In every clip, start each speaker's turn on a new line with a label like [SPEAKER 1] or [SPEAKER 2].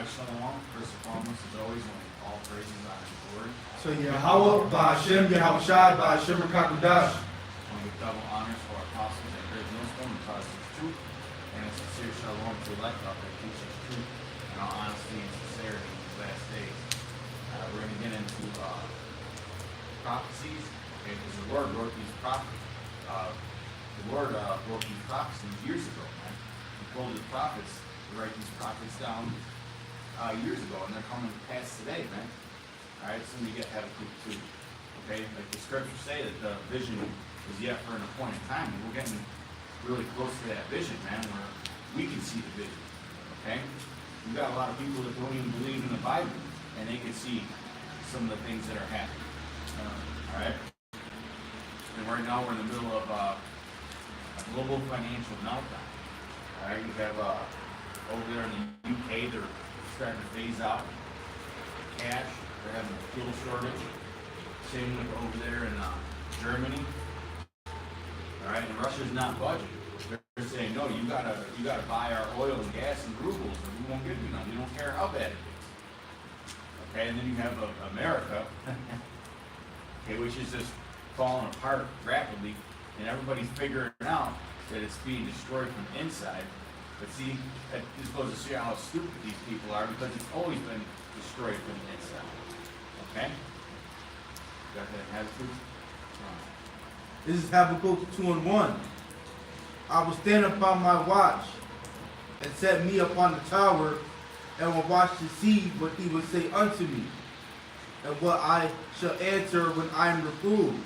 [SPEAKER 1] Shalom. First and foremost, as always, all praises, honor, and glory.
[SPEAKER 2] So Yahweh, Ba'Hashem, Yahweh Shai, Ba'Hashem Rakakudash.
[SPEAKER 1] I give double honors for our apostles and great millstone who taught us the truth, and a sincere shalom to elect out that teach us truth in all honesty and sincerity in these last days. We're going to get into prophecies. Okay, because the Lord wrote these prophecies. The Lord wrote these prophecies years ago, man. He told his prophets to write these prophets down years ago, and they're coming to pass today, man. All right, so we have a clue too. Okay, like the scriptures say that the vision is yet for an appointed time, and we're getting really close to that vision, man, where we can see the vision. Okay, we've got a lot of people that don't even believe in the Bible, and they can see some of the things that are happening. All right, and right now we're in the middle of a global financial meltdown. All right, you have over there in the UK, they're starting to phase out cash. They're having a fuel shortage. Same with over there in Germany. All right, and Russia's not budging. They're saying, no, you gotta buy our oil and gas in rubles, or we won't give you none. We don't care how bad it is. Okay, and then you have America, okay, which is just falling apart rapidly, and everybody's figuring out that it's being destroyed from inside. But see, that just goes to see how stupid these people are, because it's always been destroyed from the inside. Okay? Got that attitude?
[SPEAKER 2] This is Habakkuk 2:1. I will stand upon my watch and set me upon the tower, and will watch to see what he will say unto me, and what I shall answer when I am reproved.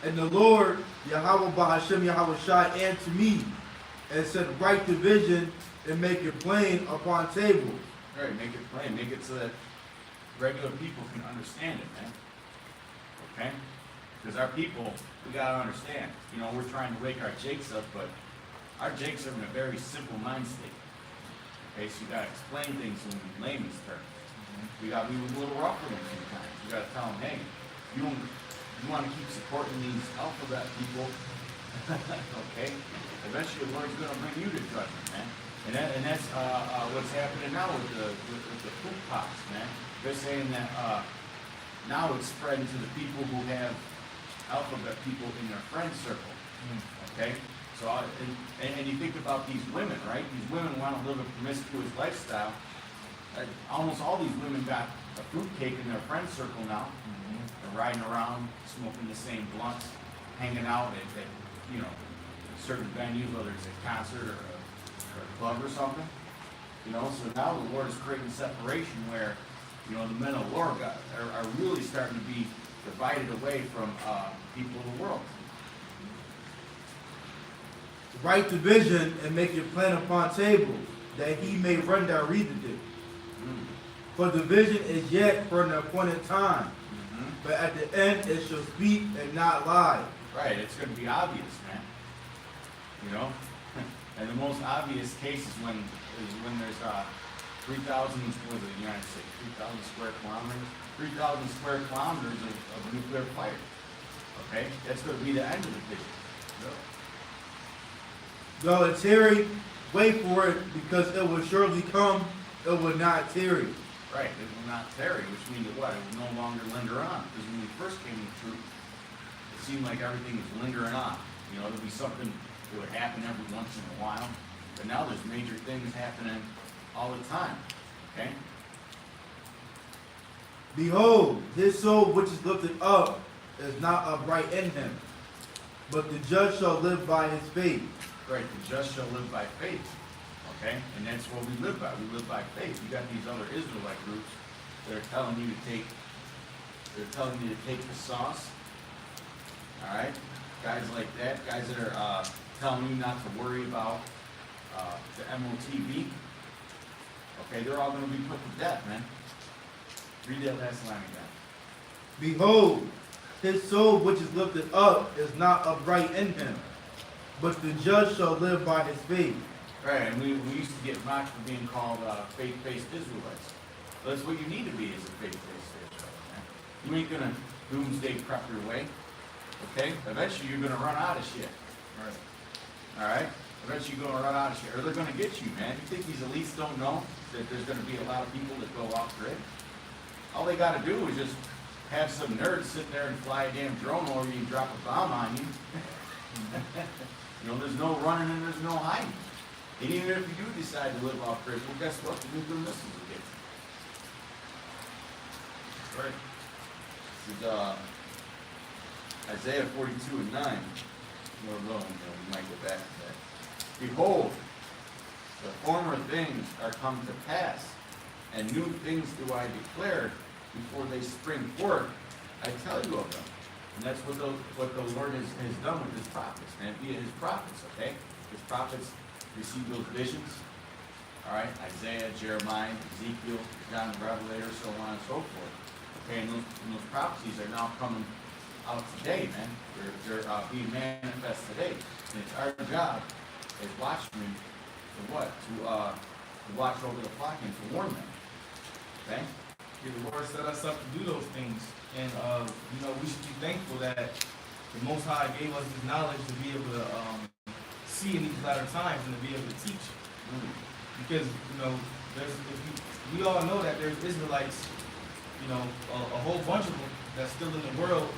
[SPEAKER 2] And the Lord, Yahweh Ba'Hashem, Yahweh Shai, answered me, and said, write the vision and make it plain upon tables.
[SPEAKER 1] All right, make it plain. Make it so that regular people can understand it, man. Okay? Because our people, we got to understand. You know, we're trying to wake our jakes up, but our jakes are in a very simple mind state. Okay, so you got to explain things in layman's terms. We got to be a little rough with them sometimes. You got to tell them, hey, you want to keep supporting these alphabet people, okay? Eventually, the Lord's going to bring you to judgment, man. And that's what's happening now with the poop pox, man. They're saying that now it's spreading to the people who have alphabet people in their friend circle. Okay? So, and you think about these women, right? These women want to live a promiscuous lifestyle. Almost all these women got a fruitcake in their friend circle now. They're riding around, smoking the same blunts, hanging out at you know, certain venues, whether it's a concert or a club or something. You know, so now the Lord is creating separation where, you know, the men of the Lord are really starting to be divided away from people of the world.
[SPEAKER 2] Write the vision and make it plain upon tables, that he may run that readeth it. For the vision is yet for an appointed time, but at the end it shall speak and not lie.
[SPEAKER 1] Right, it's going to be obvious, man. You know, and the most obvious case is when there's 3,000, what is it, the United States, 3,000 square kilometers, 3,000 square kilometers of nuclear fire. Okay, that's going to be the end of the vision.
[SPEAKER 2] Though it tarry, wait for it, because it will surely come, it will not tarry.
[SPEAKER 1] Right, it will not tarry, which means that what? It will no longer linger on. Because when we first came to truth, it seemed like everything was lingering on. You know, there'd be something that would happen every once in a while. But now there's major things happening all the time. Okay?
[SPEAKER 2] Behold, his soul which is lifted up is not upright in him, but the just shall live by his faith.
[SPEAKER 1] Right, the just shall live by faith. Okay? And that's what we live by. We live by faith. You got these other Israelite groups that are telling you to take the sauce. Alright? Guys like that, guys that are telling you not to worry about the MOTV. Okay, they're all going to be put to death, man. Read that last line again.
[SPEAKER 2] Behold, his soul which is lifted up is not upright in him, but the just shall live by his faith.
[SPEAKER 1] Right, and we used to get mocked for being called faith-based Israelites. But that's what you need to be as a faith-based Israelite, man. You ain't going to doomsday prep your way. Okay? Eventually you're going to run out of shit. Right. All right? eventually you're gonna run out of shit, or they're gonna get you, man. You think these elites don't know that there's gonna be a lot of people that go off grid? All they gotta do is just have some nerds sit there and fly a damn drone over you and drop a bomb on you. You know, there's no running and there's no hiding. And even if you do decide to live off grid, well, guess what? The nuclear missiles will get you. Right. This is Isaiah 42:9. Lord willing, we might get back to that. Behold, the former things are come to pass, and new things do I declare before they spring forth. I tell you of them. And that's what the Lord has done with his prophets, man, via his prophets, okay? His prophets received those visions, all right? Isaiah, Jeremiah, Ezekiel, John the Revelator, so on and so forth. Okay, and those prophecies are now coming out today, man. They're being manifest today. And it's our job as watchmen to what? To watch over the flock and to warn them. Okay?
[SPEAKER 3] Yeah, the Lord set us up to do those things. And, you know, we should be thankful that the Most High gave us this knowledge to be able to see in these latter times and to be able to teach. Because, you know, we all know that there's Israelites, you know, a whole bunch of them that's still in the world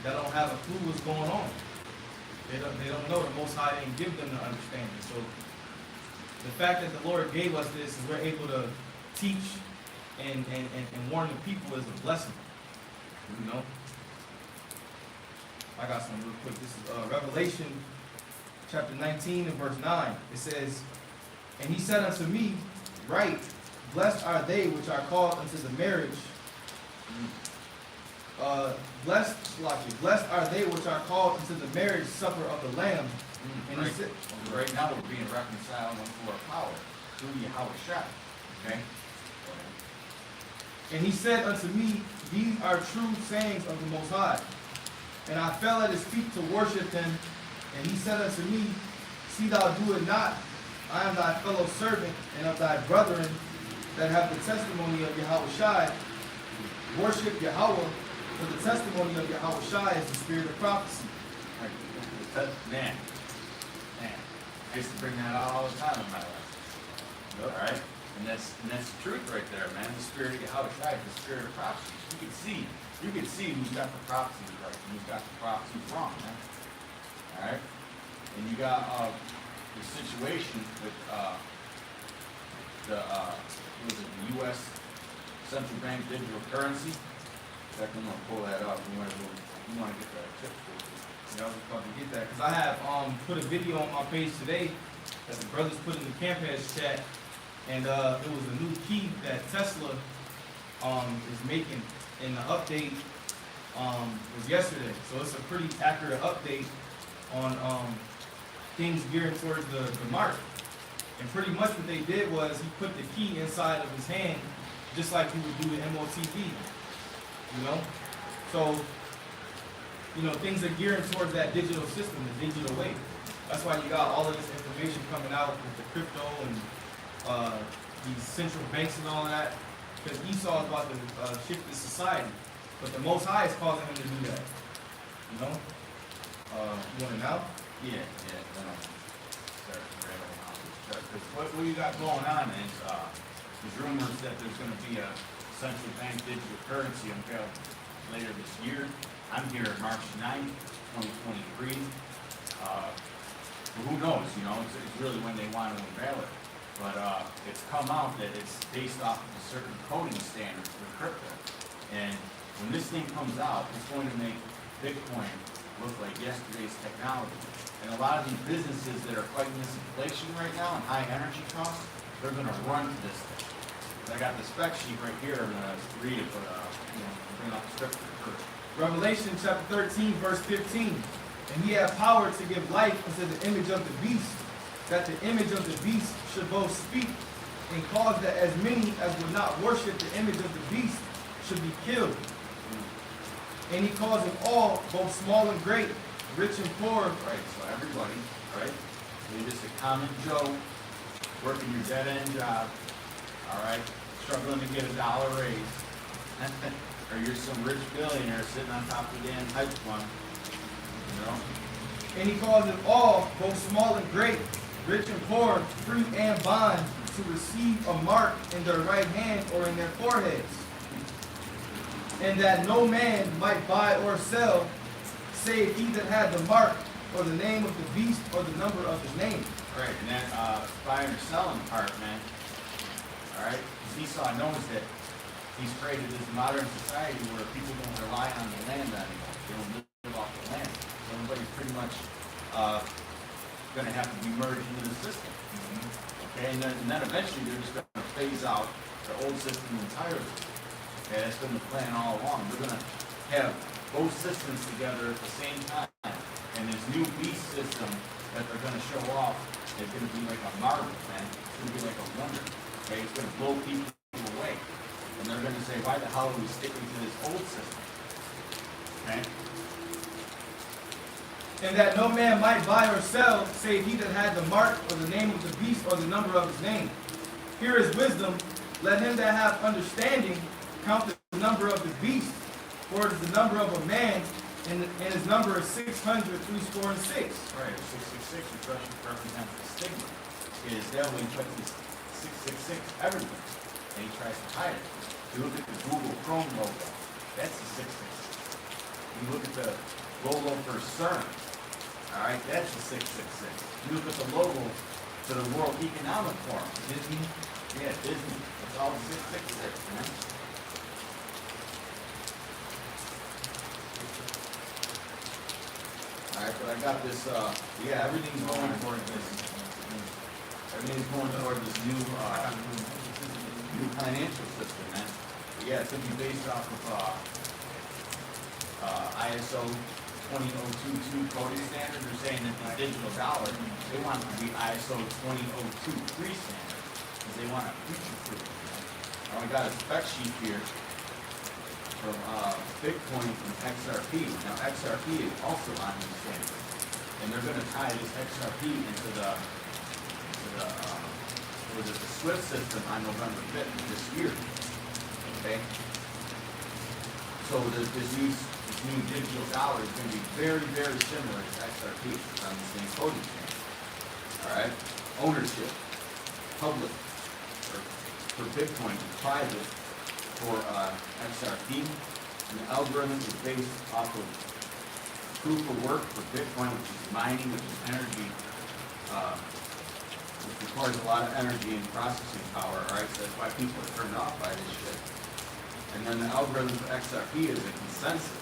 [SPEAKER 3] that don't have a clue what's going on. They don't know. The Most High didn't give them the understanding. So the fact that the Lord gave us this and we're able to teach and warn the people is a blessing. You know? I got some real quick. This is Revelation chapter 19 and verse 9. It says, and he said unto me, Right, blessed are they which are called unto the marriage. Blessed are they which are called into the marriage supper of the Lamb. And
[SPEAKER 1] right.
[SPEAKER 3] He said,
[SPEAKER 1] Right now we're being reconciled unto our power through Yahushua. Okay?
[SPEAKER 3] and he said unto me, These are true sayings of the Most High. And I fell at his feet to worship him. And he said unto me, See thou do it not. I am thy fellow servant and of thy brethren that have the testimony of Yahushua. Worship Yahweh, for the testimony of Yahushua is the spirit of prophecy.
[SPEAKER 1] Man, I used to bring that out all the time in my life. All right, and that's the truth right there, man. The spirit of Yahushua is the spirit of prophecy. You can see who's got the prophecies right and who's got the prophecies wrong, man. All right, and you got the situation with the U.S. Central Bank digital currency. In fact, I'm gonna pull that up. You want to get that tip?
[SPEAKER 3] Yeah, I was about to get that because I have put a video on my page today that the brothers put in the campus chat, and it was a new key that Tesla is making, and the update was yesterday. So it's a pretty accurate update on things geared towards the market. And pretty much what they did was he put the key inside of his hand, just like you would do with MOTV. You know, so. You know, things are gearing towards that digital system, the digital way. That's why you got all of this information coming out with the crypto and these central banks and all of that. Because Esau is about to shift the society. But the Most High is causing him to do that. You know? You want it now?
[SPEAKER 1] Yeah. Because what you got going on is there's rumors that there's going to be a central bank digital currency unveiled later this year. I'm here March 9th, 2023. Who knows, you know, it's really when they want to unveil it. But it's come out that it's based off of a certain coding standards for crypto. And when this thing comes out, it's going to make Bitcoin look like yesterday's technology. And a lot of these businesses that are fighting this inflation right now and high energy costs, they're going to run to this thing. I got the spec sheet right here. I'm going to read it, but bring up the scripture first.
[SPEAKER 3] Revelation chapter 13, verse 15. And he had power to give life unto the image of the beast, that the image of the beast should both speak and cause that as many as would not worship the image of the beast should be killed. And he caused them all, both small and great, rich and poor.
[SPEAKER 1] Right, so everybody, right? You're just a common Joe, working your dead-end job, all right? Struggling to get a dollar raise. Or you're some rich billionaire sitting on top of the damn hedge fund, you know?
[SPEAKER 3] And he caused them all, both small and great, rich and poor, free and bond, to receive a mark in their right hand or in their foreheads, and that no man might buy or sell, save he that had the mark, or the name of the beast, or the number of his name.
[SPEAKER 1] Right, and that buying or selling part, man. All right, Esau knows that he's created this modern society where people don't rely on the land anymore. They don't live off the land. So everybody's pretty much going to have to be merged into the system. Okay, and then eventually they're just going to phase out the old system entirely. Okay, that's been the plan all along. We're going to have both systems together at the same time. And this new beast system that they're going to show off is going to be like a marvel, man. It's going to be like a wonder. Okay, it's going to blow people away. And they're going to say, why the hell are we sticking to this old system? Okay?
[SPEAKER 3] And that no man might buy or sell, save he that had the mark, or the name of the beast, or the number of his name. Here is wisdom. Let him that hath understanding count the number of the beast, for it is the number of a man, and his number is 600 threescore and six.
[SPEAKER 1] Right, 666 represents the stigma. Is devil, he puts this 666 everywhere, and he tries to hide it. You look at the Google Chrome logo, that's the 666. You look at the logo for CERN, all right, that's the 666. You look at the logo for the World Economic Forum, Disney, yeah, Disney, it's all 666, man. All right, but I got this, yeah, everything's going toward this. Everything's going toward this new financial system, man. But yeah, it's gonna be based off of, ISO 20022 coding standard. They're saying that the digital dollar, they want it to be ISO 20023 standard, because they want to future-proof it. I got a spec sheet here from Bitcoin from XRP. Now XRP is also on these standards, and they're going to tie this XRP into the SWIFT system on November 5th of this year. Okay, so this new digital dollar is going to be very, very similar to XRP. It's on the same coding standard. All right, ownership, public for Bitcoin, private for XRP, and the algorithm is based off of proof of work for Bitcoin, which is mining, which is energy, which requires a lot of energy and processing power, all right? So that's why people are turned off by this shit. And then the algorithm for XRP is a consensus.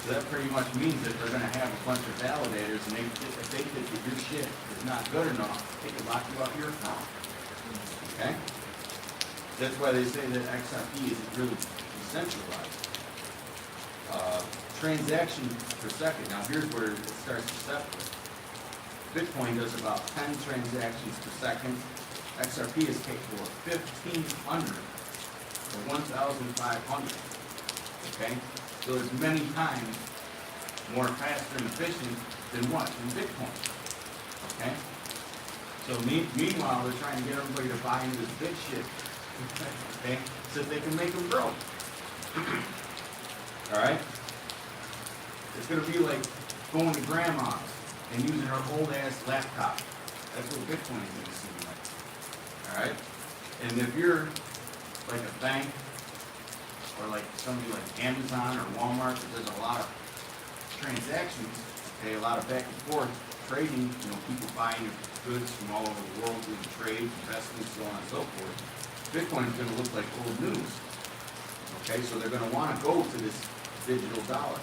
[SPEAKER 1] So that pretty much means that they're going to have a bunch of validators, and if they think that your shit is not good enough, they can lock you out of your account. Okay? That's why they say that XRP isn't really decentralized. Transaction per second. Now here's where it starts to separate. Bitcoin does about 10 transactions per second. XRP is capable of 1,500 or 1,500. Okay? So it's many times more faster and efficient than what? Than Bitcoin. Okay? So meanwhile, they're trying to get everybody to buy into this big shit. Okay? So that they can make them grow. Alright? It's going to be like going to grandma's and using her old-ass laptop. That's what Bitcoin is going to seem like. Alright? And if you're like a bank, or like somebody like Amazon or Walmart that does a lot of transactions, okay, a lot of back and forth trading, you know, people buying goods from all over the world doing trade, investments, so on and so forth, Bitcoin is going to look like old news. Okay, so they're going to want to go to this digital dollar.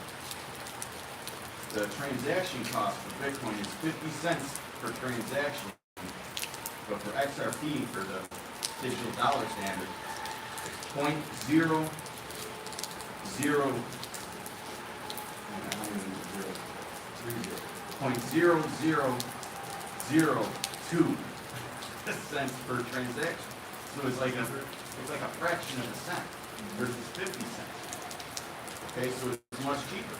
[SPEAKER 1] The transaction cost for Bitcoin is 50 cents per transaction, but for XRP, for the digital dollar standard, it's 0.0002 cents per transaction. So it's like a fraction of a cent versus 50 cents. Okay, so it's much cheaper.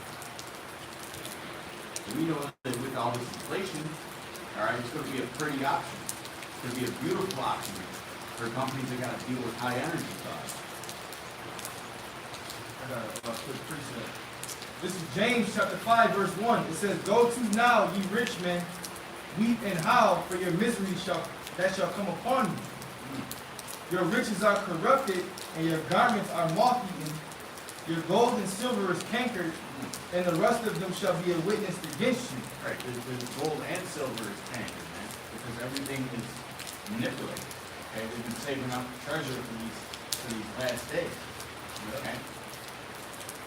[SPEAKER 1] So we know that with all this inflation, all right, it's going to be a pretty option. It's going to be a beautiful option for companies that got to deal with high energy costs.
[SPEAKER 3] I got a quick precept. This is James chapter 5, verse 1. It says, "Go to now, ye rich men, Weep and howl for your misery that shall come upon you. Your riches are corrupted, and your garments are moth-eaten. Your gold and silver is cankered, and the rest of them shall be a witness against you.
[SPEAKER 1] Right, the gold and silver is tanking, man, because everything is manipulated. Okay, they've been saving up treasure for these last days. Okay?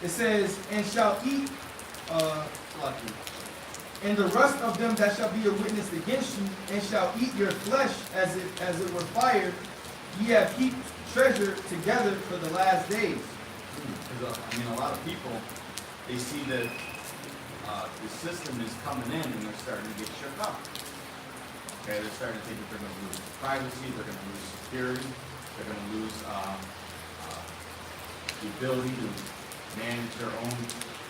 [SPEAKER 3] It says, and shall eat, and the rest of them that shall be a witness against you, and shall eat your flesh as it were fire. Ye have heaped treasure together for the last days.
[SPEAKER 1] Because, I mean, a lot of people, they see that the system is coming in and they're starting to get shook up. Okay, they're starting to think that they're going to lose privacy, they're going to lose security, they're going to lose the ability to manage their own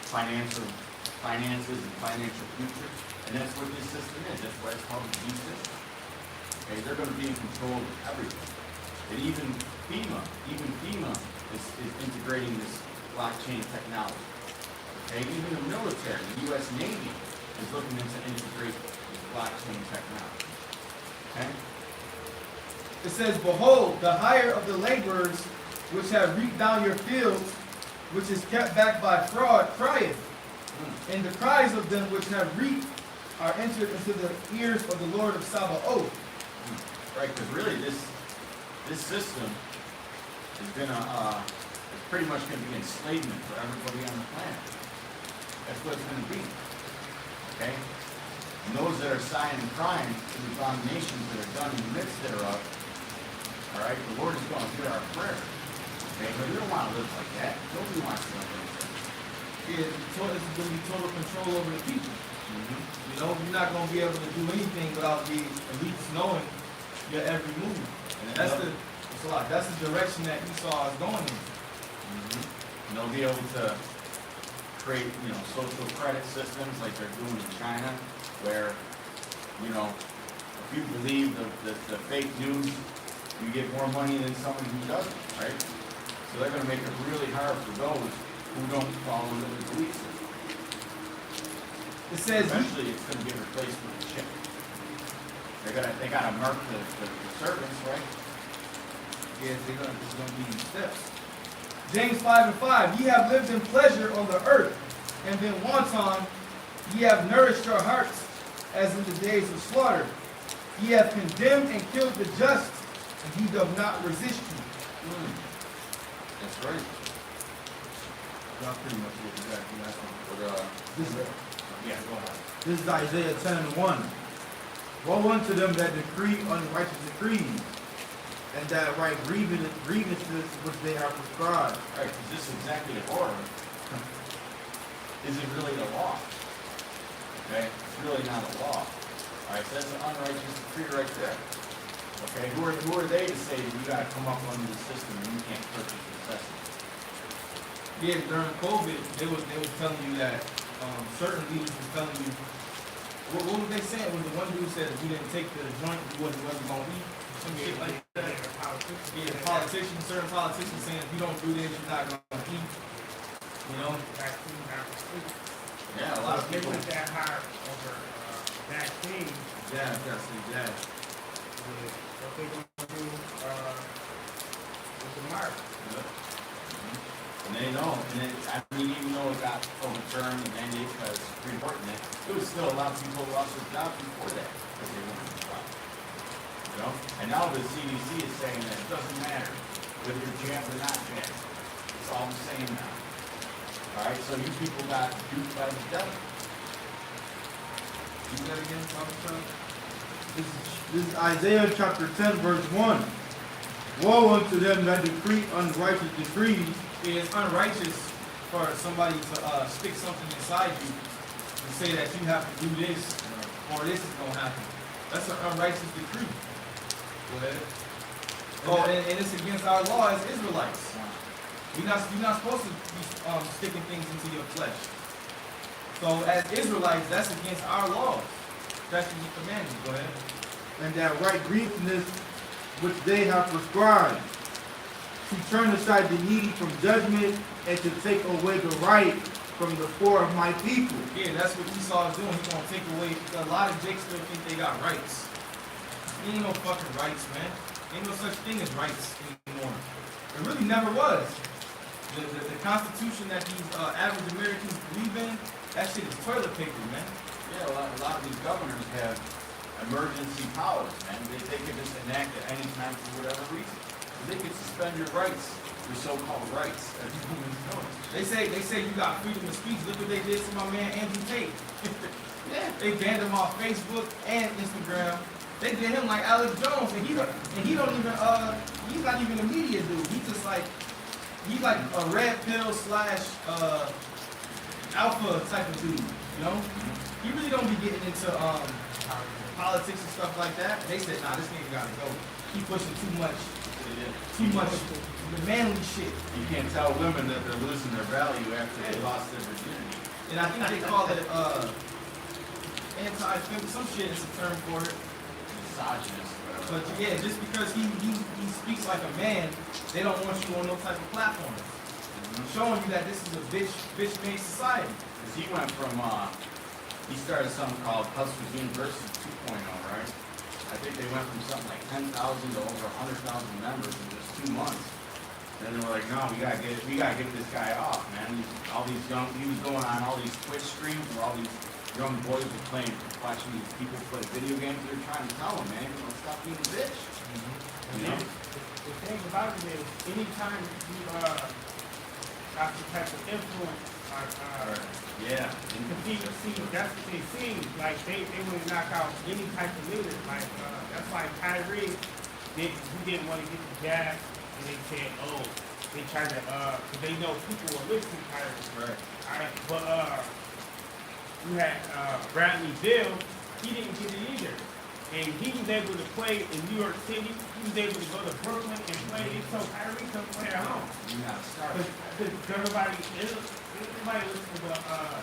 [SPEAKER 1] finances and financial future. And that's what this system is. That's why it's called the G system. Okay, they're going to be in control of everything. And even FEMA is integrating this blockchain technology. Okay, even the military, the U.S. Navy, is looking to integrate this blockchain technology. Okay?
[SPEAKER 3] It says, behold, the hire of the laborers which have reaped down your fields, which is kept back by fraud, crieth. And the cries of them which have reaped are entered into the ears of the Lord of Sabaoth.
[SPEAKER 1] Right, because really this system is gonna it's pretty much gonna be enslavement for everybody on the planet. That's what it's gonna be. Okay? And those that are sighing and crying to the abominations that are done in the midst thereof, all right, the Lord is going to hear our prayer. Okay, but we don't want to live like that. Nobody wants to live like that.
[SPEAKER 3] Yeah, it's going to be total control over the people. You know, you're not going to be able to do anything without the elites knowing your every move. And that's the direction that Esau is going in.
[SPEAKER 1] And they'll be able to create, social credit systems like they're doing in China, where, if you believe the fake news, you get more money than somebody who doesn't, right? So they're going to make it really hard for those who don't follow the belief system.
[SPEAKER 3] It says
[SPEAKER 1] Eventually, it's going to get replaced with a chip. They got to mark the servants, right?
[SPEAKER 3] yeah, there's going to be steps. James 5:5, ye have lived in pleasure on the earth, and been wanton. Ye have nourished your hearts, as in the days of slaughter. Ye have condemned and killed the just, and he doth not resist you.
[SPEAKER 1] That's right.
[SPEAKER 3] That's pretty much what we got from that one.
[SPEAKER 1] But,
[SPEAKER 2] This is,
[SPEAKER 1] yeah, go ahead.
[SPEAKER 2] this is Isaiah 10:1. Woe unto them that decree unrighteous decrees, and that write grievances which they have prescribed.
[SPEAKER 1] Right, because this executive order isn't really the law. Okay? It's really not a law. Alright, so that's an unrighteous decree right there. Okay, who are they to say that you gotta come up under the system and you can't purchase necessities?
[SPEAKER 3] Yeah, during COVID, they was telling you that certain leaders was telling you what was they saying? Was the one dude said if you didn't take the joint, you wasn't gonna eat, some shit like that. Yeah, politicians, certain politicians saying if you don't do this, you're not gonna eat. You know?
[SPEAKER 1] Yeah, a lot of
[SPEAKER 4] They
[SPEAKER 1] people.
[SPEAKER 4] went that hard over vaccine.
[SPEAKER 3] Yeah, that's exact.
[SPEAKER 4] What they gonna do with the mark?
[SPEAKER 1] And they know, even though it got overturned and mandated by the Supreme Court, and it was still a lot of people who lost their jobs before that because they weren't compliant. And now the CDC is saying that it doesn't matter whether you're jabbed or not jabbed. It's all the same now. All right, so you people got duped by the devil.
[SPEAKER 3] Do that again, Father Son?
[SPEAKER 2] This is Isaiah chapter 10, verse 1. Woe unto them that decree unrighteous decrees.
[SPEAKER 3] It's unrighteous for somebody to stick something inside you and say that you have to do this or this is gonna happen. That's an unrighteous decree. Go ahead. Oh, and it's against our law as Israelites. You're not supposed to be sticking things into your flesh. So as Israelites, that's against our laws. That's what you commanded. Go ahead.
[SPEAKER 2] And that right grievousness which they have prescribed, to turn aside the needy from judgment, and to take away the right from the poor of my people.
[SPEAKER 3] Yeah, that's what Esau is doing. He's gonna take away. A lot of Jakes still think they got rights. Ain't no fucking rights, man. Ain't no such thing as rights anymore. It really never was. The Constitution that these average Americans believe in, that shit is toilet paper, man.
[SPEAKER 1] Yeah, a lot of these governors have emergency powers, man. They can just enact at any time for whatever reason. They can suspend your rights, your so-called rights. As humans know.
[SPEAKER 3] They say you got freedom of speech. Look what they did to my man Andrew Tate. Yeah, they banned him off Facebook and Instagram. They did him like Alex Jones, and he don't even he's not even a media dude. He's like a red pill slash alpha type of dude. You know, he really don't be getting into politics and stuff like that. They said, nah, this nigga gotta go. He pushing too much manly shit.
[SPEAKER 1] You can't tell women that they're losing their value after they lost their virginity.
[SPEAKER 3] And I think they call it anti-fem, some shit is a term for it.
[SPEAKER 1] Misogynist, whatever.
[SPEAKER 3] But yeah, just because he speaks like a man, they don't want you on no type of platform. Showing you that this is a bitch-made society.
[SPEAKER 1] Because he went from, he started something called Hustlers University 2.0, right? I think they went from something like 10,000 to over 100,000 members in just 2 months. Then they were like, no, we gotta get this guy off, man. He was going on all these Twitch streams where all these young boys were watching these people play video games. They're trying to tell them, man, stop being a bitch. You know?
[SPEAKER 4] The thing about it is, anytime you got the type of influence,
[SPEAKER 1] Yeah.
[SPEAKER 4] the people see, that's what they see. Like they would knock out any type of leader. Like that's why Kyrie he didn't want to get the jab, and they said, oh, they tried to cause they know people will listen to Kyrie.
[SPEAKER 1] Right.
[SPEAKER 4] Alright, but you had Bradley Bill, he didn't get it either. And he was able to play in New York City, he was able to go to Brooklyn and play. They told Kyrie to play at home.
[SPEAKER 1] You gotta start.
[SPEAKER 4] Because everybody listens to the,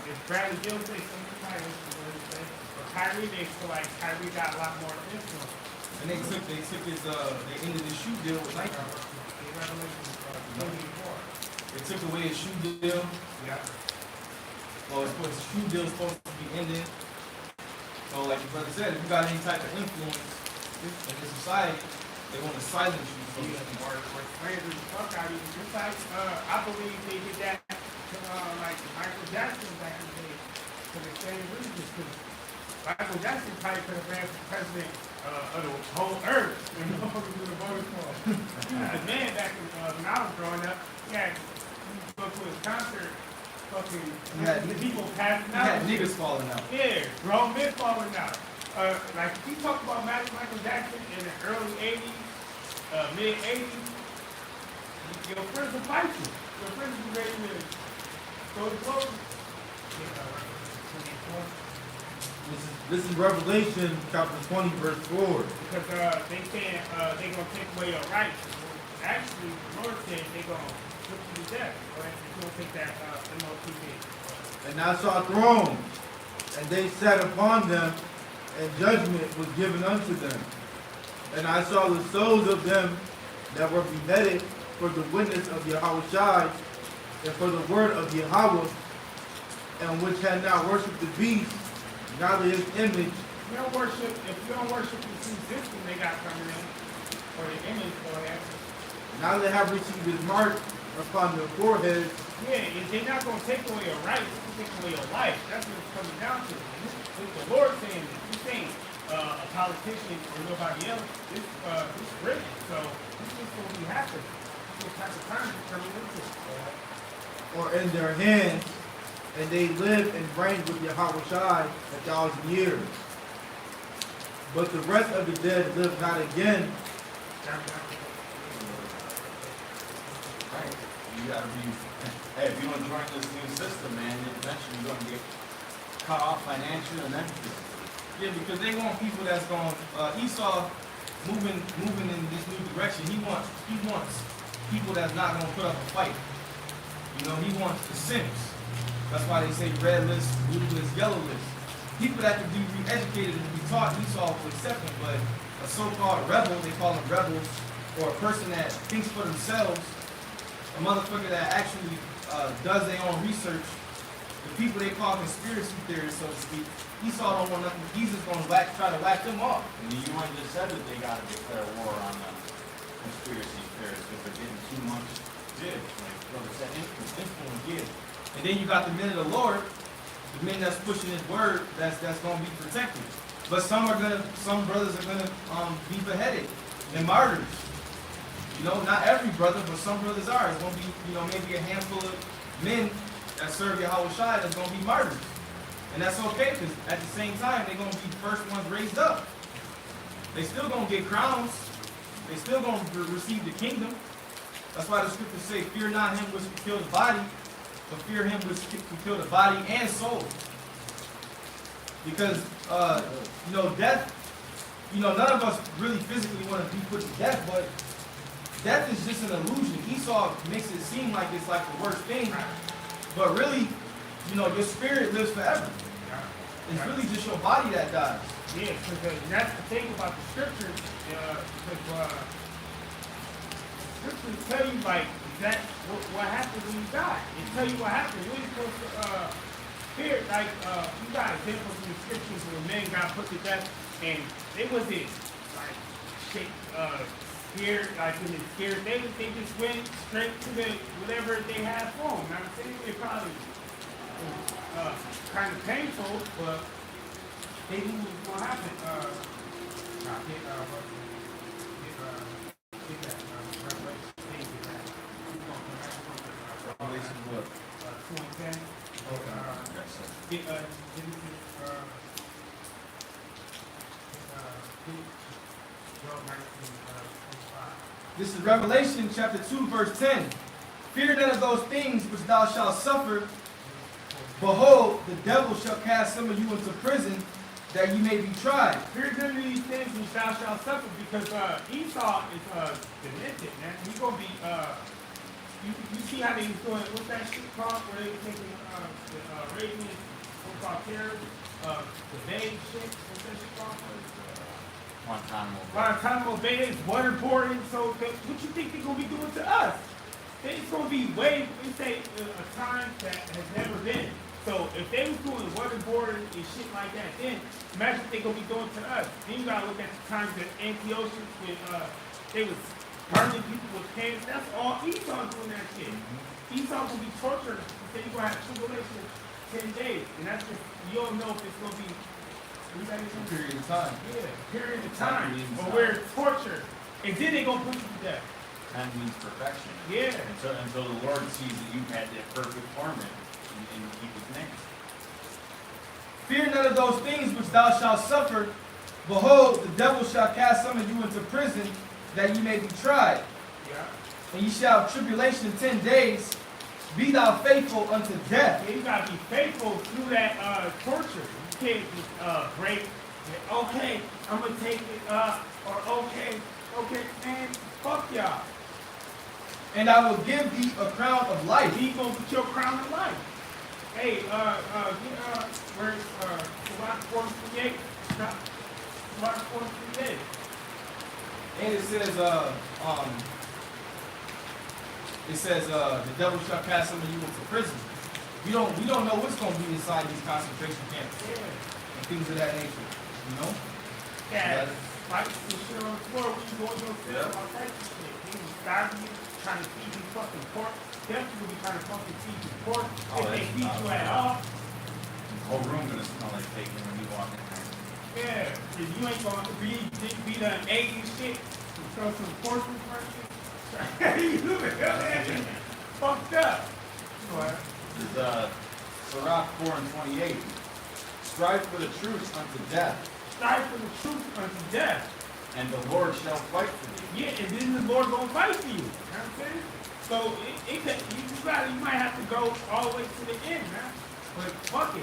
[SPEAKER 4] if Bradley Bill says something, everybody listens to what he says. But Kyrie, they feel like Kyrie got a lot more influence.
[SPEAKER 3] And they took his they ended his shoe deal with Nike. They took away his shoe deal.
[SPEAKER 4] Yeah.
[SPEAKER 3] Well, his shoe deal is supposed to be ended. So like your brother said, if you got any type of influence in this society, they want to silence you. So
[SPEAKER 4] Or slander the fuck out of you. Just like, I believe they did that to like Michael Jackson back in the day for the same reasons. Because Michael Jackson probably could have been president of the whole earth when nobody would have voted for him. The man back when I was growing up, he had to go to his concert, fucking people passing
[SPEAKER 3] you
[SPEAKER 4] out.
[SPEAKER 3] had niggas falling out.
[SPEAKER 4] Yeah, grown men falling out. Like if you talk about Michael Jackson in the early 80s, mid 80s, your friends will fight you. Your friends will be ready to throw the clothes.
[SPEAKER 2] This is Revelation chapter 20, verse 4.
[SPEAKER 4] Because they saying they gonna take away your rights. Actually, the Lord said they gonna put you to death. Or they gonna take that MOTV.
[SPEAKER 2] And I saw thrones, and they sat upon them, and judgment was given unto them. And I saw the souls of them that were beheaded for the witness of Yahushua and for the word of Yahweh, and which had not worshipped the beast, neither his image.
[SPEAKER 4] If you don't worship the true system they got coming in, or the image for that,
[SPEAKER 2] Neither have received his mark upon their foreheads.
[SPEAKER 4] yeah, if they're not gonna take away your rights, they're take away your life. That's what it's coming down to. And this is the Lord saying this. He's saying a politician or nobody else, this is written. So this is what we have to. This is what type of time is coming into.
[SPEAKER 2] Or in their hands, and they live and reign with Yahushua 1,000 years. But the rest of the dead live not again.
[SPEAKER 1] Right. You gotta be, hey, if you want to join this new system, man, eventually you're gonna get cut off financially and everything.
[SPEAKER 3] Yeah, because they want people that's going Esau moving in this new direction. He wants people that's not gonna put up a fight. You know, he wants the simps. That's why they say red list, blue list, yellow list. People that can be re-educated and be taught Esau to accept them, but a so-called rebel, they call them rebels, or a person that thinks for themselves, a motherfucker that actually does their own research the people they call conspiracy theorists, so to speak, Esau don't want nothing. Jesus gonna try to whack them off.
[SPEAKER 1] And the UN just said that they gotta declare war on the conspiracy theorists because they're getting too much dib. Like, brother said, influence.
[SPEAKER 3] Yeah. And then you got the men of the Lord, the men that's pushing His word, that's gonna be protected. But some brothers are gonna be beheaded and martyred. You know, not every brother, but some brothers are. It's gonna be, you know, maybe a handful of men that serve Yahweh Shai that's gonna be martyred. And that's okay, because at the same time, they're gonna be the first ones raised up. They still gonna get crowns. They still gonna receive the kingdom. That's why the scriptures say, fear not him which can kill the body, but fear him which can kill the body and soul. Because, you know, death, you know, none of us really physically want to be put to death, but death is just an illusion. Esau makes it seem like it's like the worst thing, but really, you know, your spirit lives forever. It's really just your body that dies.
[SPEAKER 4] Yeah, because that's the thing about the scriptures, because scriptures tell you, like, that what happens when you die. It tell you what happens. You ain't supposed to fear, like, you got examples in the scriptures where men got put to death, and they wasn't, like, scared, like, in the scared, they just went straight to the, whatever they had for them. Now, I'm saying it probably was kind of painful, but they knew what was going to happen.
[SPEAKER 3] Revelation what?
[SPEAKER 4] 2:10.
[SPEAKER 3] This is Revelation chapter 2, verse 10. Fear none of those things which thou shalt suffer. Behold, the devil shall cast some of you into prison, that ye may be tried.
[SPEAKER 4] Fear none of these things which thou shalt suffer, because Esau is demented, man. He's gonna be you see how they was doing, what's that shit called, where they were taking the Arabian so-called terrorists, the Bay shit, what's that shit called? Guantanamo Bay is waterboarding, so what you think they're gonna be doing to us? It's gonna be we say a time that has never been. So if they was doing waterboarding and shit like that, then imagine what they gonna be doing to us. Then you gotta look at the times that Antiochus when they was burning people with cans. That's all Esau doing that shit. Esau gonna be tortured. Then you gonna have tribulation 10 days, and that's just you don't know if it's gonna be
[SPEAKER 3] Period of time.
[SPEAKER 4] yeah, period of time. But where it's torture, and then they gonna put you to death.
[SPEAKER 1] 10 means perfection.
[SPEAKER 4] Yeah.
[SPEAKER 1] Until the Lord sees that you've had that perfect torment and keep his name.
[SPEAKER 3] Fear none of those things which thou shalt suffer. Behold, the devil shall cast some of you into prison, that ye may be tried.
[SPEAKER 4] Yeah.
[SPEAKER 3] And ye shall have tribulation 10 days. Be thou faithful unto death.
[SPEAKER 4] Yeah, you gotta be faithful through that torture. You can't just break. Okay, I'm gonna take it. Or okay, man, fuck y'all.
[SPEAKER 3] And I will give thee a crown of life.
[SPEAKER 4] He gonna get your crown of life. Hey, where's Sirach 4:38? Sirach 4:38.
[SPEAKER 3] And it says, the devil shall cast some of you into prison. We don't know what's gonna be inside these concentration camps
[SPEAKER 4] Yeah.
[SPEAKER 3] and things of that nature. You know?
[SPEAKER 4] Yeah. Like the shit on the floor when you go in your cell, all types of shit. He was starving you, trying to feed you fucking pork. Definitely trying to fucking feed you pork. If they feed you at all.
[SPEAKER 1] The whole room gonna smell like bacon when you walk in there.
[SPEAKER 4] Yeah, cause you ain't gonna be done egg and shit. And throw some pork in front of you. You fucked up. What?
[SPEAKER 1] This is Sirach 4:28. Strive for the truth unto death,
[SPEAKER 4] Strive for the truth unto death.
[SPEAKER 1] and the Lord shall fight for thee.
[SPEAKER 4] Yeah, and then the Lord gonna fight for you. You know what I'm saying? So you might have to go all the way to the end, man. But fuck it.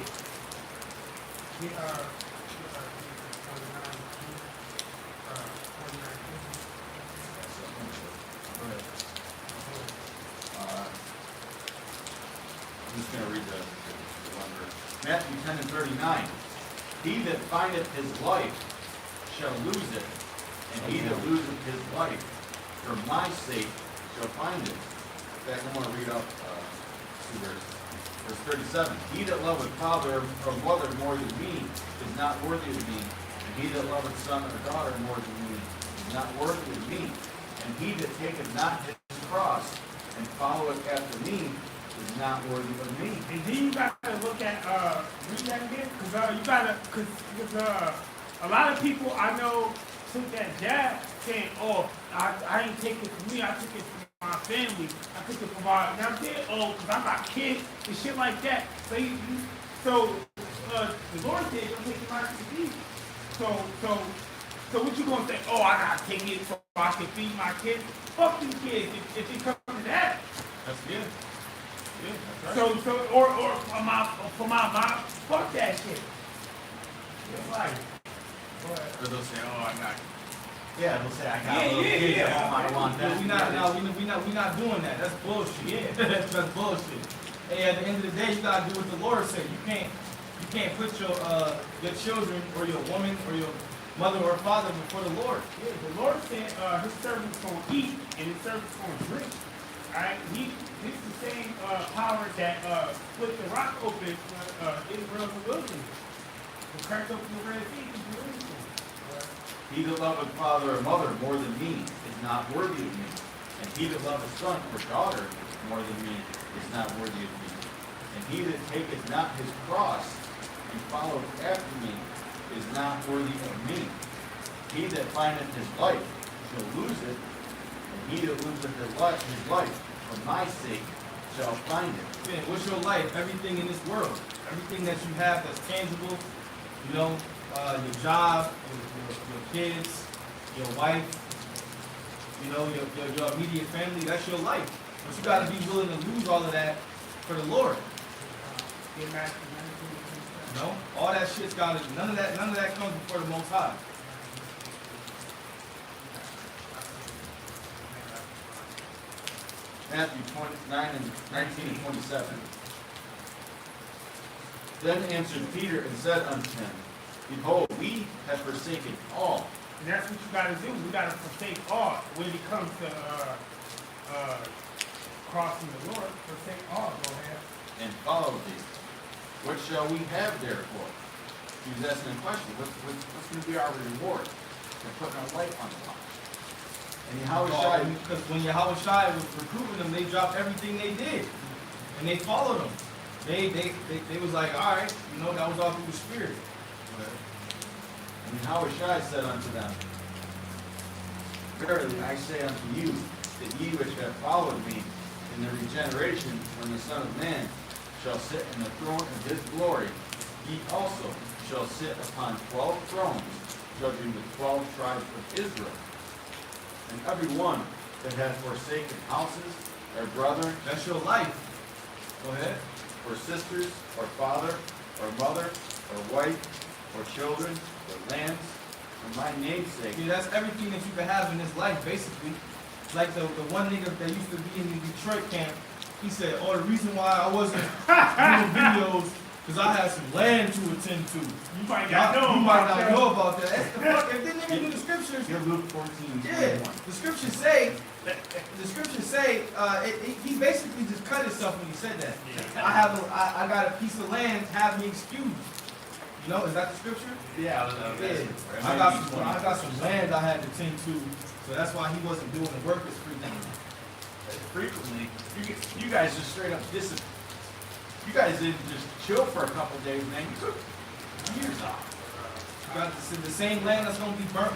[SPEAKER 1] I'm just gonna read the one verse. Matthew 10:39. He that findeth his life shall lose it, and he that loseth his life for my sake shall find it. In fact, I want to read up 2 verses. Verse 37, he that loveth father or mother more than me is not worthy of me. And he that loveth son or daughter more than me is not worthy of me. And he that taketh not his cross and followeth after me is not worthy of me.
[SPEAKER 4] And then you gotta look at, read that again, cause you gotta, cause a lot of people I know took that jab saying, oh, I ain't take it for me, I took it for my family, I took it for my, now I'm saying, oh, cause I got kids and shit like that. So the Lord said, don't take it out to the easy. So what you gonna say, oh, I gotta take it so I can feed my kids? Fuck them kids if it comes to that.
[SPEAKER 3] That's good. Yeah, that's right.
[SPEAKER 4] So, or for my mom, fuck that shit. It's like, but,
[SPEAKER 1] Or they'll say, oh, I got, yeah, they'll say, I got
[SPEAKER 4] Yeah,
[SPEAKER 1] little
[SPEAKER 4] yeah,
[SPEAKER 1] kids
[SPEAKER 4] yeah.
[SPEAKER 1] at home, I want that.
[SPEAKER 3] We not doing that. That's bullshit.
[SPEAKER 4] Yeah.
[SPEAKER 3] That's bullshit. Hey, at the end of the day, you gotta do what the Lord said. You can't put your children or your woman or your mother or father before the Lord.
[SPEAKER 4] yeah, the Lord said his servants gonna eat and his servants gonna drink. Alright, this is the same power that split the rock open Israel in the wilderness. To crack open the Red Sea to Jerusalem.
[SPEAKER 1] He that loveth father or mother more than me is not worthy of me. And he that loveth son or daughter more than me is not worthy of me. And he that taketh not his cross and followeth after me is not worthy of me. He that findeth his life shall lose it, and he that loseth his life for my sake shall find it.
[SPEAKER 3] Man, what's your life? Everything in this world, everything that you have that's tangible, you know, your job, your kids, your wife, you know, your immediate family, that's your life. But you gotta be willing to lose all of that for the Lord.
[SPEAKER 4] Get back to
[SPEAKER 3] You know? All that shit's gotta, none of that comes before the Most High.
[SPEAKER 1] Matthew 29 and 19 and 27. Then answered Peter and said unto him, Behold, we have forsaken all.
[SPEAKER 4] And that's what you gotta do. We gotta forsake all when it comes to crossing the Lord. Forsake all. Go ahead.
[SPEAKER 1] And follow thee. What shall we have therefore? He was asking a question. What's going to be our reward for putting our life on the line? And Yahushua,
[SPEAKER 3] Because when Yahushua was recruiting them, they dropped everything they did. And they followed him. They was like, all right, you know, that was all through the Spirit.
[SPEAKER 1] and Yahushua said unto them, Verily I say unto you, that ye which have followed me in the regeneration when the Son of Man shall sit in the throne of his glory, ye also shall sit upon 12 thrones, judging the 12 tribes of Israel. And every one that hath forsaken houses, or brethren,
[SPEAKER 3] That's your life. Go ahead.
[SPEAKER 1] or sisters, or father, or mother, or wife, or children, or lands, for my name's sake.
[SPEAKER 3] Yeah, that's everything that you can have in this life, basically. Like the one nigga that used to be in the Detroit camp, he said, oh, the reason why I wasn't doing videos, because I had some land to attend to.
[SPEAKER 4] You might not know.
[SPEAKER 3] You might not know about that. That's the fuck. If they nigga do the scriptures,
[SPEAKER 1] Give Luke 14,
[SPEAKER 3] yeah,
[SPEAKER 1] 21.
[SPEAKER 3] the scriptures say, he basically just cut himself when he said that. I got a piece of land, have me excused. You know, is that the scripture?
[SPEAKER 1] Yeah,
[SPEAKER 3] Yeah. I got some land I had to tend to, so that's why he wasn't doing the work as
[SPEAKER 1] frequently. You guys just straight up disappeared. You guys didn't just chill for a couple days, man. You took years off.
[SPEAKER 3] You got the same land that's gonna be burnt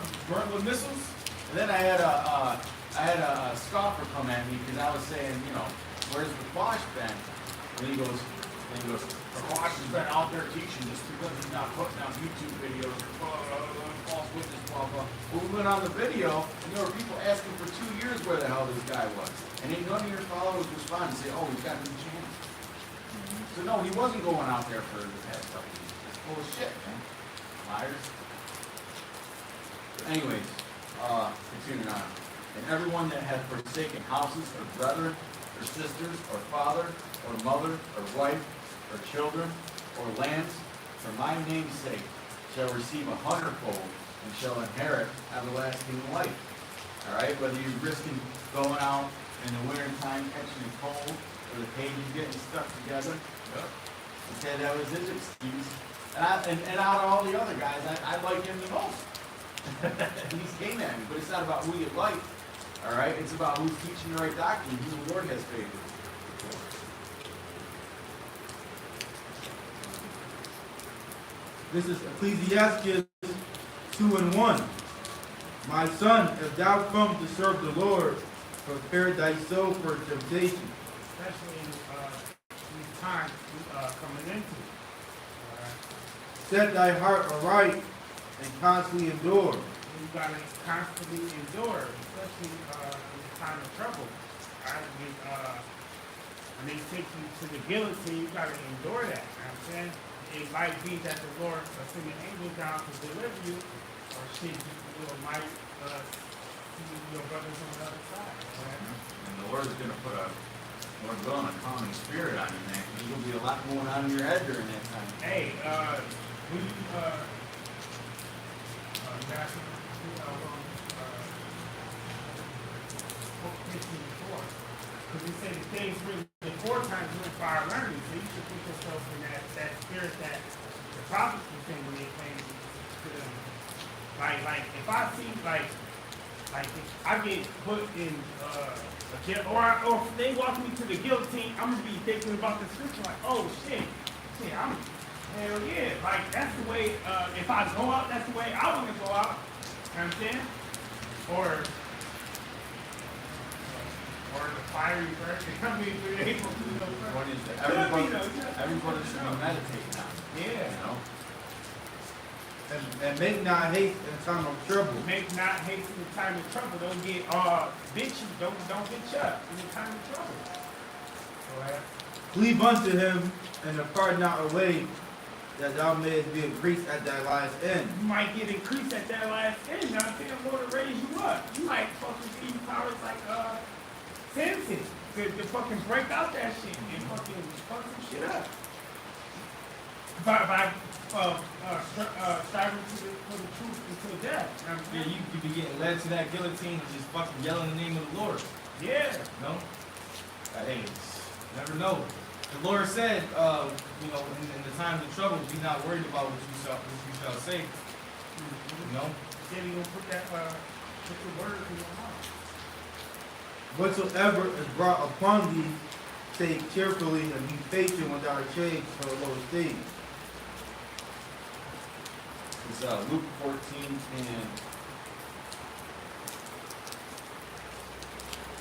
[SPEAKER 3] with missiles.
[SPEAKER 1] And then I had a scoffer come at me because I was saying, you know, where's the Quash been? And he goes, the Quash has been out there teaching just because he's not putting out YouTube videos, false witness, blah, blah. Well, we went on the video, and there were people asking for 2 years where the hell this guy was. And ain't none of your followers respond and say, oh, he's got a new channel. So no, he wasn't going out there for the past couple of years. It's full of shit, man. Liars. But anyways, continuing on. And everyone that hath forsaken houses, or brethren, or sisters, or father, or mother, or wife, or children, or lands, for my name's sake, shall receive 100-fold, and shall inherit everlasting life. All right, whether you're risking going out in the winter time catching a cold, or the pages getting stuck together. He said that was his excuse. And out of all the other guys, I like him the most. He's came at me, but it's not about who you like. All right, it's about who's teaching the right doctrine, who the Lord has favored.
[SPEAKER 2] This is Ecclesiastes 2:1. My son, if thou come to serve the Lord, prepare thyself for temptation.
[SPEAKER 4] Especially in these times coming into.
[SPEAKER 2] Set thy heart aright and constantly endure.
[SPEAKER 4] You gotta constantly endure, especially in the time of trouble. Right? When they take you to the guillotine, you gotta endure that. You know what I'm saying? It might be that the Lord will send an angel down to deliver you, or shit, you might see your brothers on the other side. Right?
[SPEAKER 1] And the Lord is going to put a more willing, a calming spirit on you, man. There's going to be a lot going on in your head during that time.
[SPEAKER 4] Hey, when you that's before, because we say the things written before times went for our learning, so you should put yourself in that spirit that the prophets were saying when they came to them. Like if I see like if I get put in a jail, or if they walk me to the guillotine, I'm gonna be thinking about the scripture like, oh shit, I'm hell yeah, like that's the way. If I go out, that's the way I want to go out. You know what I'm saying? Or the fiery version. I mean, we're able to do those
[SPEAKER 1] What is it?
[SPEAKER 4] Could
[SPEAKER 1] Everybody should be meditating now.
[SPEAKER 4] Yeah.
[SPEAKER 1] You know?
[SPEAKER 2] And make not haste in time of trouble.
[SPEAKER 4] Make not haste in the time of trouble. Don't get bitchy. Don't bitch up in the time of trouble. Alright.
[SPEAKER 2] Cleave unto him and depart not away, that thou mayest be increased at thy last end.
[SPEAKER 4] You might get increased at that last end. Now, if the Lord will raise you up, you might fucking see powers like Samson to fucking break out that shit and fucking fuck some shit up. By striving for the truth until death. You know what I'm
[SPEAKER 3] Yeah,
[SPEAKER 4] saying?
[SPEAKER 3] you be getting led to that guillotine and just fucking yelling the name of the Lord.
[SPEAKER 4] Yeah.
[SPEAKER 3] No? Hey, never know. The Lord said, in the times of trouble, be not worried about what you shall say. You know?
[SPEAKER 4] Then he gonna put the word in your mouth.
[SPEAKER 2] Whatsoever is brought upon thee, take cheerfully and be patient without change for the Lord's sake.
[SPEAKER 1] It's Luke 14 and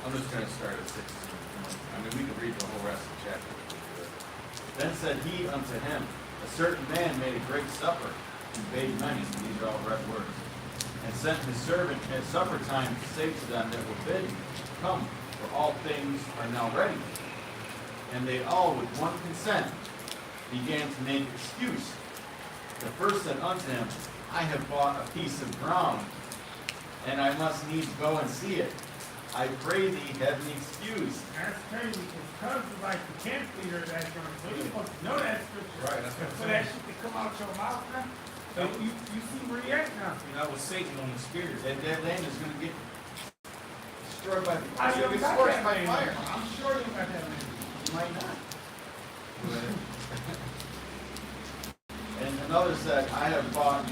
[SPEAKER 1] I'm just going to start at 16. I mean, we can read the whole rest of the chapter. Then said he unto him, a certain man made a great supper, and bade many, these are all red words, and sent his servant at supper time to say to them that were bidden, come, for all things are now ready. And they all with one consent began to make excuse. The first said unto him, I have bought a piece of ground, and I must needs go and see it. I pray thee, have me excused.
[SPEAKER 4] That's crazy because it's like the camp leader that's gonna so you're supposed to know that scripture.
[SPEAKER 3] Right, that's what I'm
[SPEAKER 4] For
[SPEAKER 3] saying.
[SPEAKER 4] that shit to come out your mouth, man. So you see where you at now.
[SPEAKER 3] That was Satan on the spirit.
[SPEAKER 1] That land is going to get destroyed by
[SPEAKER 4] I
[SPEAKER 1] it's
[SPEAKER 4] don't
[SPEAKER 1] gonna get
[SPEAKER 4] got
[SPEAKER 1] scorched
[SPEAKER 4] that
[SPEAKER 1] by
[SPEAKER 4] man.
[SPEAKER 1] fire.
[SPEAKER 4] I'm sure you got that man.
[SPEAKER 1] You might not. And another said, I have bought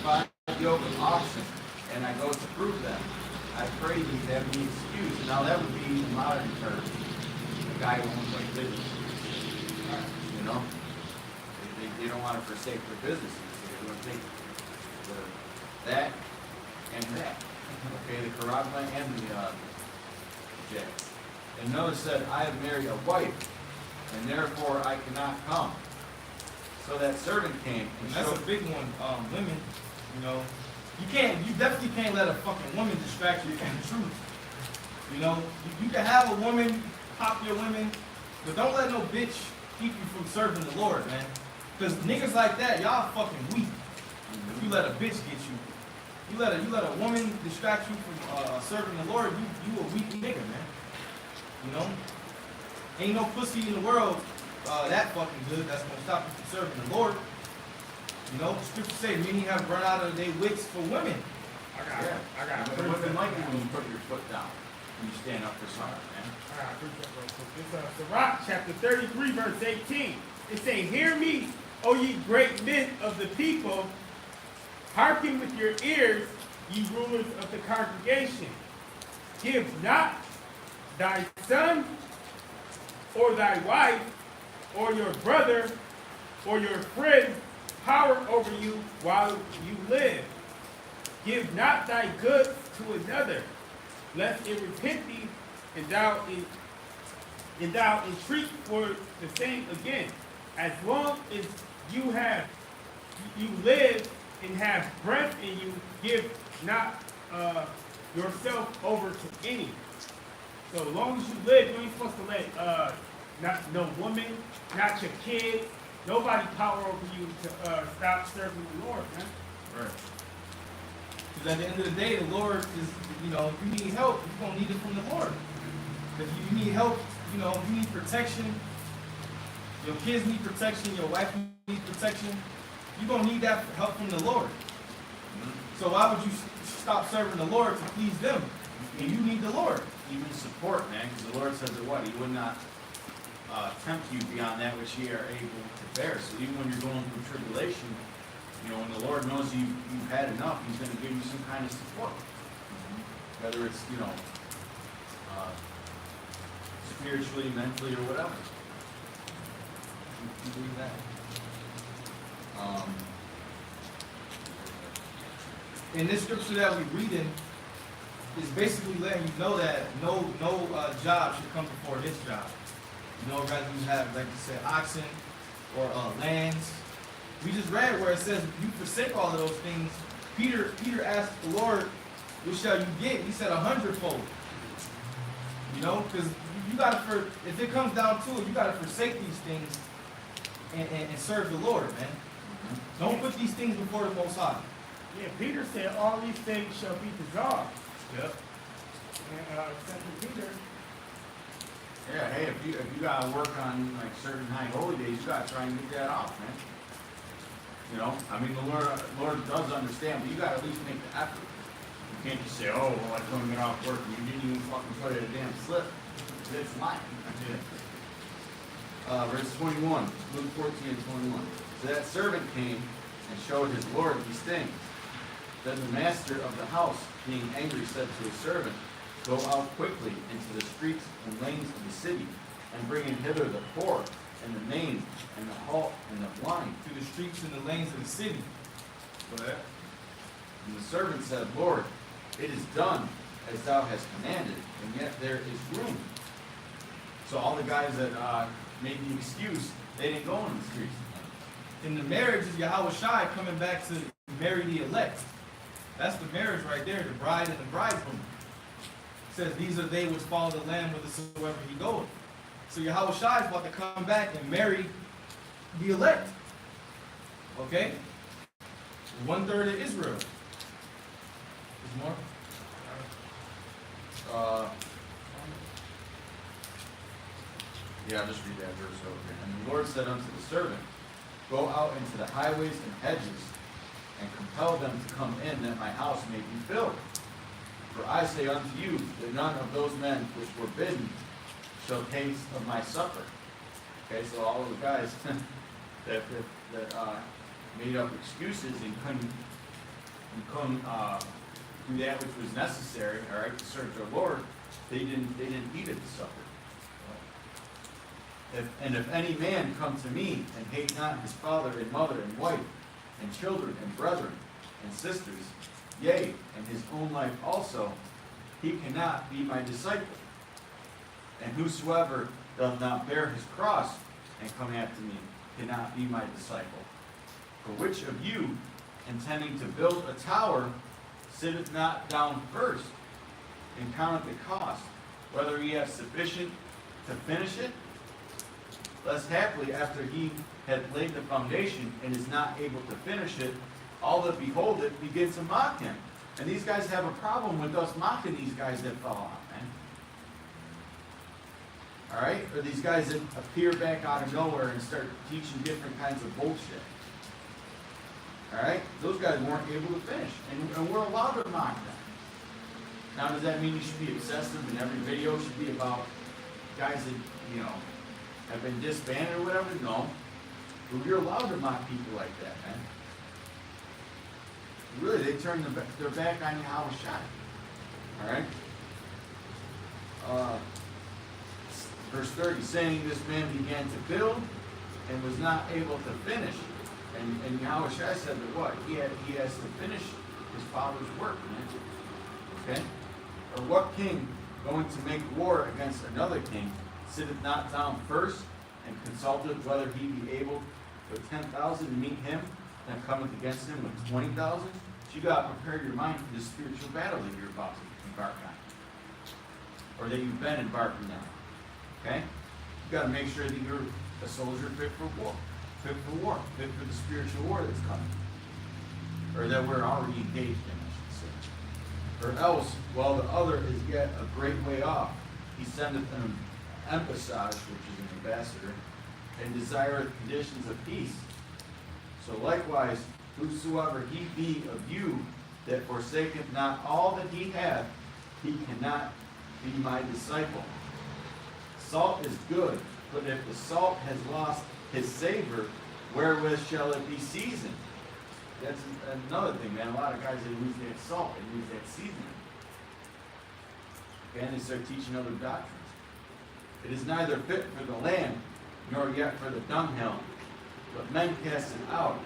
[SPEAKER 1] 5 yoke of oxen, and I go to prove them. I pray thee have me excused. Now that would be in modern terms, a guy who owns like business. You know? They don't want to forsake their businesses. They're going to take that and that. Okay, the Karagma and the jet. And another said, I have married a wife, and therefore I cannot come. So that servant came and
[SPEAKER 3] And that's
[SPEAKER 1] showed
[SPEAKER 3] a big one. Women, you definitely can't let a fucking woman distract you from the truth. You know, you can have a woman, popular women, but don't let no bitch keep you from serving the Lord, man. Because niggas like that, y'all fucking weak. If you let a bitch get you. You let a woman distract you from serving the Lord, you a weak nigga, man. You know? Ain't no pussy in the world that fucking good that's gonna stop you from serving the Lord. You know, scripture say many have run out of their wits for women.
[SPEAKER 4] I got
[SPEAKER 1] Women like it when you put your foot down. you stand up for something, man.
[SPEAKER 4] Alright, appreciate it, bro. So this Sirach chapter 33, verse 18. It say, "Hear me, O ye great men of the people, hearken with your ears, ye rulers of the congregation. Give not thy son, or thy wife, or your brother, or your friend power over you while you live. Give not thy goods to another, lest it repent thee, and thou entreat for the same again. As long as you live and have breath in you, give not yourself over to any." So as long as you live, you ain't supposed to let not no woman, not your kids, nobody power over you to stop serving the Lord, man.
[SPEAKER 3] Right. Because at the end of the day, the Lord is, you know, if you need help, you're going to need it from the Lord. If you need help, you know, you need protection, your kids need protection, your wife needs protection, you're going to need that help from the Lord. So why would you stop serving the Lord to please them? And you need the Lord.
[SPEAKER 1] Even support, man, because the Lord says that what? He would not tempt you beyond that which ye are able to bear. So even when you're going through tribulation, you know, when the Lord knows you've had enough, He's going to give you some kind of support. Whether it's, you know, spiritually, mentally, or whatever. You believe that?
[SPEAKER 3] In this scripture that we're reading, is basically letting you know that no job should come before this job. You know, rather you have, like you said, oxen or lands. We just read where it says, if you forsake all of those things, Peter asked the Lord, what shall you get? He said 100-fold. You know, because you gotta, if it comes down to it, you gotta forsake these things and serve the Lord, man. Don't put these things before the Most High.
[SPEAKER 4] Yeah, Peter said all these things shall be dissolved.
[SPEAKER 3] Yep.
[SPEAKER 4] And Second Peter,
[SPEAKER 1] Yeah, hey, if you gotta work on like certain high holy days, you gotta try and get that off, man. You know, I mean, the Lord does understand, but you gotta at least make the effort. You can't just say, "Oh, well, I couldn't get off work," and you didn't even fucking put it in a damn slip. It's lying. Verse 21, Luke 14:21. So that servant came and showed his Lord these things. Then the master of the house, being angry, said to his servant, "Go out quickly into the streets and lanes of the city, and bring in hither the poor, and the maimed, and the halt, and the blind."
[SPEAKER 3] To the streets and the lanes of the city. Go ahead.
[SPEAKER 1] And the servant said, "Lord, it is done as thou hast commanded, and yet there is room." So all the guys that made the excuse, they didn't go in the streets.
[SPEAKER 3] In the marriage is Yahweh Shai coming back to marry the elect. That's the marriage right there, the bride and the bridegroom. It says, "These are they which follow the Lamb whithersoever he goeth." So Yahweh Shai is about to come back and marry the elect. Okay? 1/3 of Israel. There's more?
[SPEAKER 1] Yeah, I'll just read that verse over here. And the Lord said unto the servant, "Go out into the highways and hedges, and compel them to come in, that my house may be filled. For I say unto you, that none of those men which were bidden shall taste of my supper." Okay, so all of the guys that made up excuses and couldn't do that which was necessary, all right, to serve their Lord, they didn't eat at the supper. If any man come to me and hate not his father and mother and wife and children and brethren and sisters, yea, and his own life also, he cannot be my disciple. And whosoever doth not bear his cross and come after me cannot be my disciple. For which of you, intending to build a tower, sitteth not down first and counteth the cost, whether he have sufficient to finish it? Lest haply, after he had laid the foundation and is not able to finish it, all that behold it begin to mock him. And these guys have a problem with us mocking these guys that fell off, man. All right? Or these guys that appear back out of nowhere and start teaching different kinds of bullshit. All right? Those guys weren't able to finish. And we're allowed to mock them. Now, does that mean you should be obsessive and every video should be about guys that, you know, have been disbanded or whatever? No. But you're allowed to mock people like that, man. Really, they turn their back on you how a shot. Alright? Verse 30, saying this man began to build and was not able to finish. And Yahushua said that what? He has to finish his father's work, man. Okay? Or what king going to make war against another king sitteth not down first and consulteth whether he be able with 10,000 to meet him and cometh against him with 20,000? So you got to prepare your mind for the spiritual battle that you're about to embark on. Or that you've been embarking on. Okay? You got to make sure that you're a soldier fit for war. Fit for war. Fit for the spiritual war that's coming. Or that we're already engaged in, I should say. Or else, while the other is yet a great way off, he sendeth an embassage, which is an ambassador, and desireth conditions of peace. So likewise, whosoever he be of you that forsaketh not all that he hath, he cannot be my disciple. Salt is good, but if the salt has lost his savor, wherewith shall it be seasoned? That's another thing, man. A lot of guys, they lose that salt, they lose that seasoning. Okay, and they start teaching other doctrines. It is neither fit for the land, nor yet for the dunghill, but men cast it out.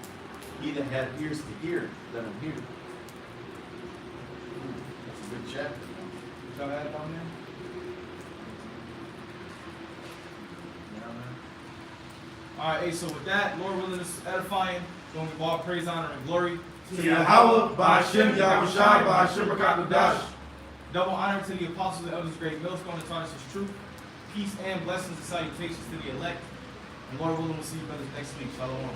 [SPEAKER 1] He that hath ears to hear, let him hear. That's a good chapter, man.
[SPEAKER 3] Y'all have it down there?
[SPEAKER 1] You know, man?
[SPEAKER 3] Alright, hey, so with that, Lord willing, this is edifying. Going to give all praise, honor, and glory
[SPEAKER 2] To Yahweh, Ba'ashem Yahushua, Ba'ashem B'Kadosh.
[SPEAKER 3] Double honor to the apostles and elders, great millstone, and taught us his truth. Peace and blessings and salutations to the elect. And Lord willing, we'll see you brothers next week. Shalom.